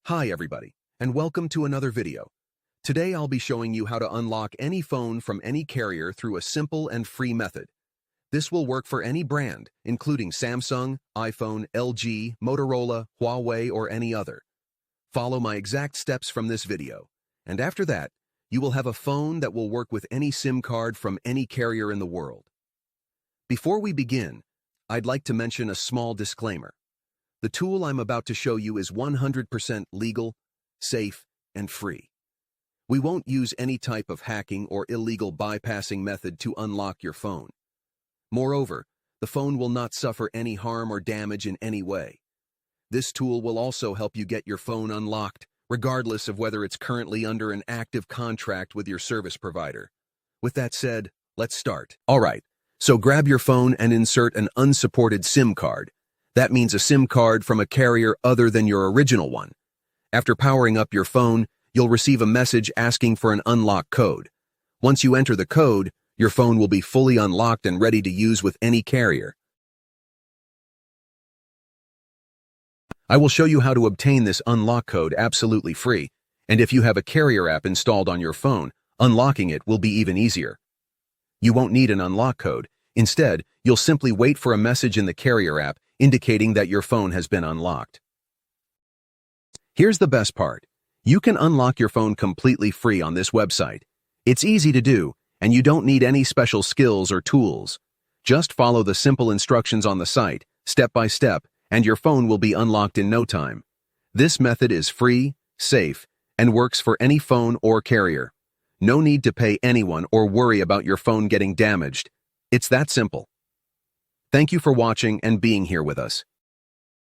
Hi everybody, and welcome to another video. Today I'll be showing you how to unlock any phone from any carrier through a simple and free method. This will work for any brand, including Samsung, iPhone, LG, Motorola, Huawei, or any other. Follow my exact steps from this video, and after that, you will have a phone that will work with any SIM card from any carrier in the world. Before we begin, I'd like to mention a small disclaimer. The tool I'm about to show you is 100% legal, safe, and free. We won't use any type of hacking or illegal bypassing method to unlock your phone. Moreover, the phone will not suffer any harm or damage in any way. This tool will also help you get your phone unlocked, regardless of whether it's currently under an active contract with your service provider. With that said, let's start. Alright, so grab your phone and insert an unsupported SIM card. That means a SIM card from a carrier other than your original one. After powering up your phone, you'll receive a message asking for an unlock code. Once you enter the code, your phone will be fully unlocked and ready to use with any carrier. I will show you how to obtain this unlock code absolutely free, and if you have a carrier app installed on your phone, unlocking it will be even easier. You won't need an unlock code. Instead, you'll simply wait for a message in the carrier app indicating that your phone has been unlocked. Here's the best part. You can unlock your phone completely free on this website. It's easy to do, and you don't need any special skills or tools. Just follow the simple instructions on the site, step by step, and your phone will be unlocked in no time. This method is free, safe, and works for any phone or carrier. No need to pay anyone or worry about your phone getting damaged. It's that simple. Thank you for watching and being here with us.